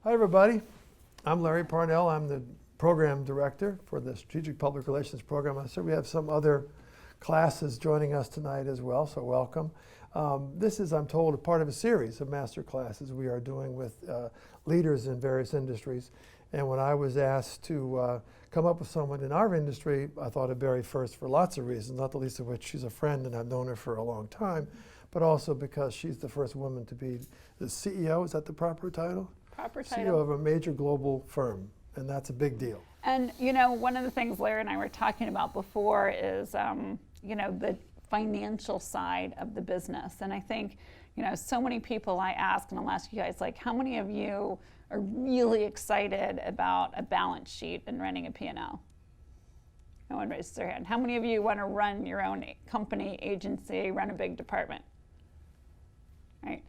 Hi, everybody. I'm Larry Parnell. I'm the program director for the Strategic Public Relations program. I'm sure we have some other classes joining us tonight as well, so welcome. This is, I'm told, a part of a series of master classes we are doing with leaders in various industries. And when I was asked to come up with someone in our industry, I thought of Barri first for lots of reasons, not the least of which she's a friend and I've known her for a long time, but also because she's the first woman to be the CEO, is that the proper title? Proper title. CEO of a major global firm, and that's a big deal. And you know, one of the things Larry and I were talking about before is, you know, the financial side of the business. And I think, you know, so many people I ask, and I'll ask you guys, like, how many of you are really excited about a balance sheet and running a P&L? No one raises their hand. How many of you want to run your own company, agency, run a big department? Right.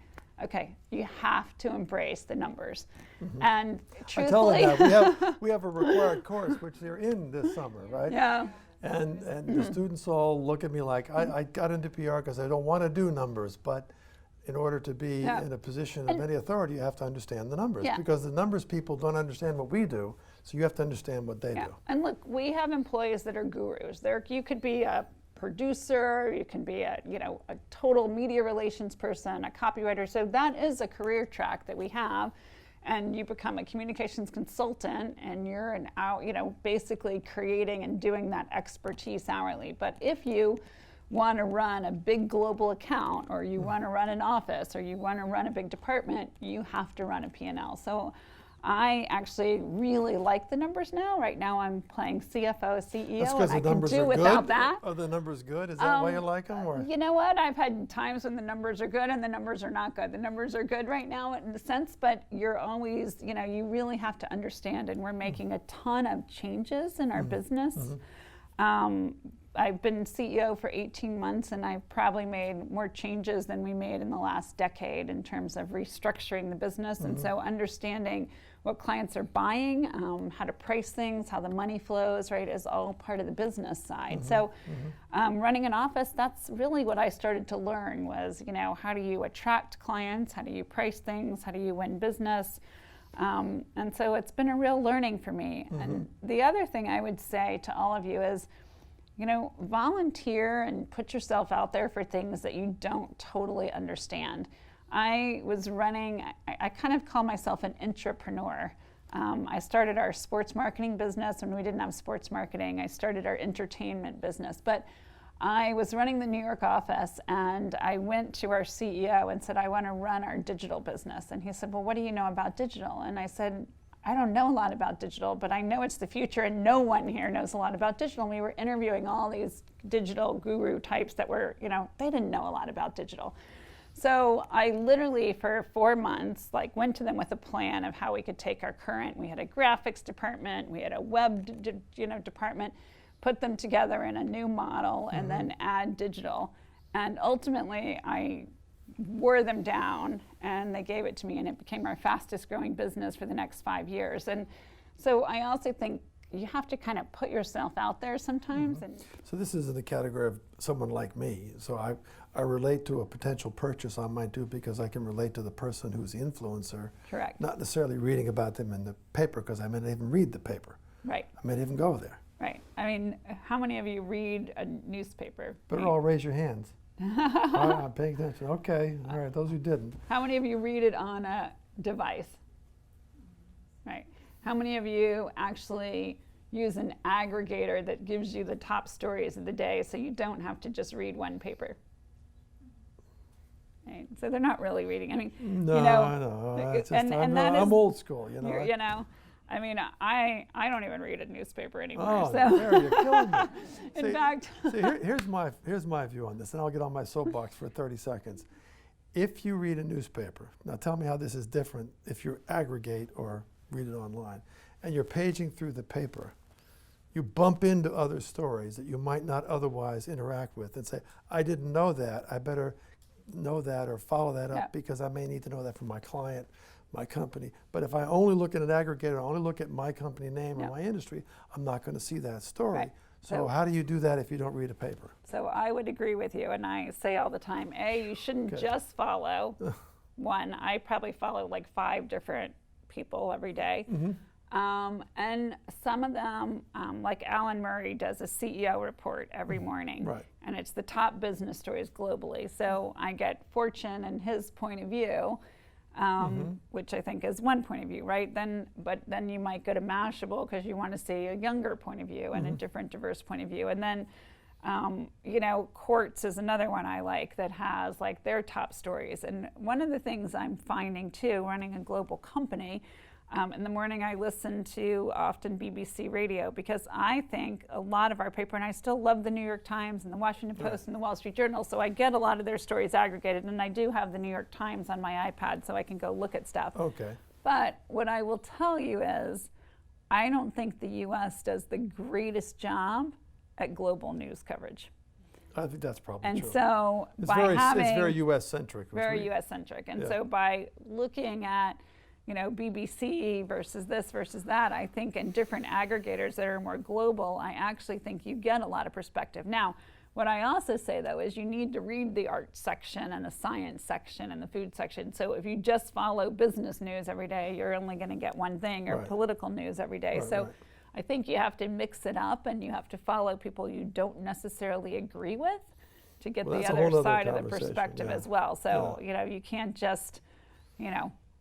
Okay, you have to embrace the numbers. Mm-hmm. And truthfully, I tell them that. we have a required course which they're in this summer, right? Yeah. And the students all look at me like, I got into PR because I don't want to do numbers, but in order to be in a position of any authority, you have to understand the numbers, because the numbers people don't understand what we do, so you have to understand what they do. And look, we have employees that are gurus. You could be a producer, you can be a total media relations person, a copywriter. So that is a career track that we have, and you become a communications consultant, and you're basically creating and doing that expertise hourly. But if you want to run a big global account, or you want to run an office, or you want to run a big department, you have to run a P&L. So I actually really like the numbers now. Right now I'm playing CFO, CEO, and I can do without that. Are the numbers good? Is that why you like them? Or? You know what? I've had times when the numbers are good and the numbers are not good. The numbers are good right now in the sense, but you're always, you really have to understand, and we're making a ton of changes in our business. I've been CEO for 18 months, and I've probably made more changes than we made in the last decade in terms of restructuring the business. And so understanding what clients are buying, how to price things, how the money flows, right, is all part of the business side. So running an office, that's really what I started to learn was, how do you attract clients? How do you price things? How do you win business? And so it's been a real learning for me. And the other thing I would say to all of you is, volunteer and put yourself out there for things that you don't totally understand. I was running, I kind of call myself an intrapreneur. I started our sports marketing business when we didn't have sports marketing. I started our entertainment business. But I was running the New York office, and I went to our CEO and said, I want to run our digital business. And he said, well, what do you know about digital? And I said, I don't know a lot about digital, but I know it's the future, and no one here knows a lot about digital. And we were interviewing all these digital guru types that were, they didn't know a lot about digital. So I literally, for 4 months, went to them with a plan of how we could take our current. We had a graphics department, we had a web, department, put them together in a new model, and then add digital. And ultimately, I wore them down, and they gave it to me, and it became our fastest growing business for the next 5 years. And so I also think you have to kind of put yourself out there sometimes. And so this is in the category of someone like me. So I relate to a potential purchase I might do because I can relate to the person who's the influencer. Correct. Not necessarily reading about them in the paper, because I may not even read the paper. Right. I may not even go there. Right. I mean, how many of you read a newspaper? Better all raise your hands. I'm paying attention. Okay, all right, those who didn't. How many of you read it on a device? Right. How many of you actually use an aggregator that gives you the top stories of the day so you don't have to just read one paper? Right. So they're not really reading. I mean, no, I know. I'm old school, I mean, I don't even read a newspaper anymore. Oh, so. There, you're killing me. In fact. Here's my view on this, and I'll get on my soapbox for 30 seconds. If you read a newspaper, now tell me how this is different if you aggregate or read it online, and you're paging through the paper, you bump into other stories that you might not otherwise interact with and say, I didn't know that, I better know that or follow that up because I may need to know that from my client, my company. But if I only look at an aggregator, only look at my company name or my industry, I'm not going to see that story. Right. So how do you do that if you don't read a paper? So I would agree with you, and I say all the time, you shouldn't just follow one. I probably follow 5 different people every day. And some of them, like Alan Murray does a CEO report every morning. Right. And it's the top business stories globally. So I get Fortune and his point of view, which I think is one point of view, right? But then you might go to Mashable because you want to see a younger point of view and a different, diverse point of view. And then, Quartz is another one I like that has like their top stories. And one of the things I'm finding too, running a global company, in the morning I listen to often BBC radio because I think a lot of our paper, and I still love the New York Times and the Washington Post and the Wall Street Journal, so I get a lot of their stories aggregated, and I do have the New York Times on my iPad so I can go look at stuff. Okay. But what I will tell you is I don't think the US does the greatest job at global news coverage. I think that's probably And true. so It's by having it's very U.S. centric. very US centric. And Yeah. so by looking at BBC versus this versus that, I think in different aggregators that are more global, I actually think you get a lot of perspective. Now, what I also say though is you need to read the art section and the science section and the food section. So if you just follow business news every day, you're only going to get one thing, or Right. political news every day. Right, so right. I think you have to mix it up, and you have to follow people you don't necessarily agree with to get Well, the that's a other whole nother side of the conversation, perspective yeah. as well. So you can't just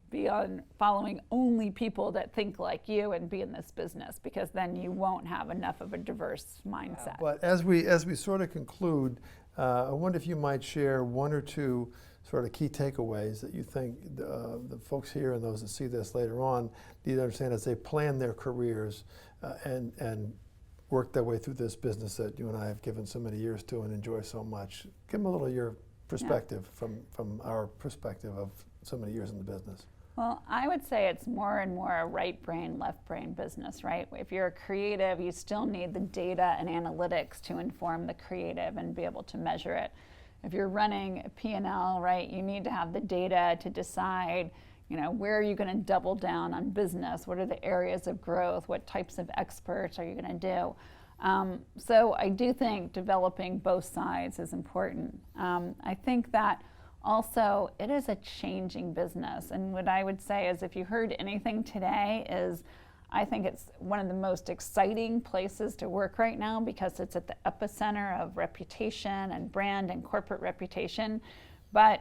be on following only people that think like you and be in this business, because then you won't have enough of a diverse mindset. But as we sort of conclude, I wonder if you might share one or two sort of key takeaways that you think the folks here and those that see this later on need to understand as they plan their careers and work their way through this business that you and I have given so many years to and enjoy so much. Give them a little of your perspective from our perspective of so many years in the business. Well, I would say it's more and more a right brain, left brain business, right? If you're a creative, you still need the data and analytics to inform the creative and be able to measure it. If you're running a P&L, right, you need to have the data to decide, where are you going to double down on business? What are the areas of growth? What types of experts are you going to do? So I do think developing both sides is important. I think that also it is a changing business. And what I would say is if you heard anything today is I think it's one of the most exciting places to work right now because it's at the epicenter of reputation and brand and corporate reputation. But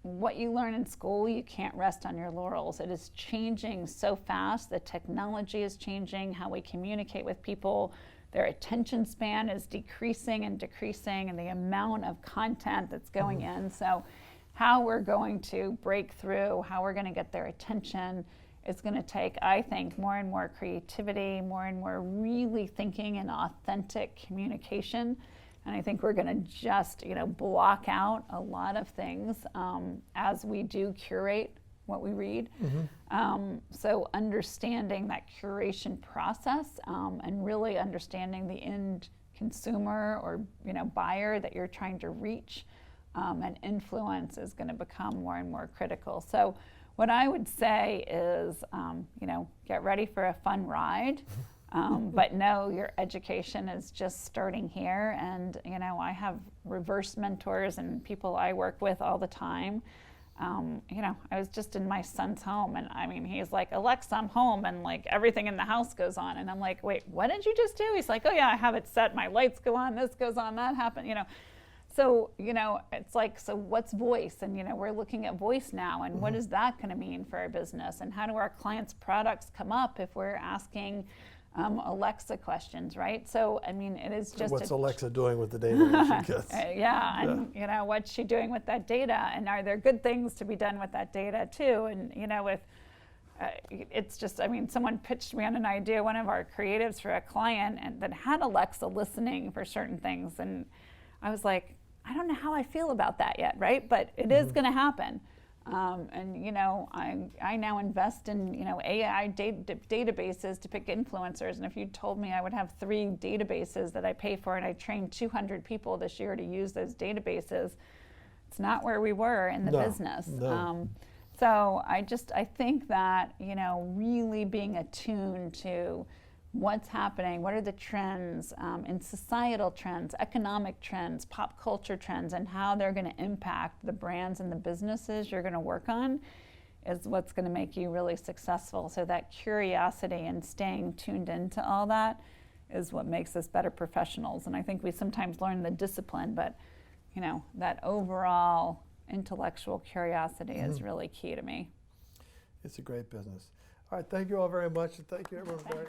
what you learn in school, you can't rest on your laurels. It is changing so fast. The technology is changing, how we communicate with people. Their attention span is decreasing and decreasing, and the amount of content that's going in. So how we're going to break through, how we're going to get their attention, is going to take, I think, more and more creativity, more and more really thinking and authentic communication. And I think we're going to just, block out a lot of things as we do curate what we read. So understanding that curation process and really understanding the end consumer or buyer that you're trying to reach and influence is going to become more and more critical. So what I would say is, get ready for a fun ride, but know your education is just starting here. And, I have reverse mentors and people I work with all the time. I was just in my son's home, and he's like, Alexa, I'm home, and like everything in the house goes on. And I'm like, wait, what did you just do? He's like, oh yeah, I have it set. My lights go on, this goes on, that happened, So, it's like, so what's voice? And, we're looking at voice now, and what is that going to mean for our business? And how do our clients' products come up if we're asking Alexa questions, right? So, it is just What's Alexa doing with the data that she gets? And, what's she doing with that data? And are there good things to be done with that data too? And, if it's just, someone pitched me on an idea, one of our creatives for a client, and that had Alexa listening for certain things. And I was like, I don't know how I feel about that yet, right? But it is going to happen. I now invest in, AI databases to pick influencers. And if you told me I would have 3 databases that I pay for and I trained 200 people this year to use those databases, it's not where we were in the business. No. So I think that, really being attuned to what's happening, what are the trends in societal trends, economic trends, pop culture trends, and how they're going to impact the brands and the businesses you're going to work on is what's going to make you really successful. So that curiosity and staying tuned into all that is what makes us better professionals. And I think we sometimes learn the discipline, but you know, that overall intellectual curiosity is really key to me. It's a great business. All right, thank you all very much, and thank you everyone very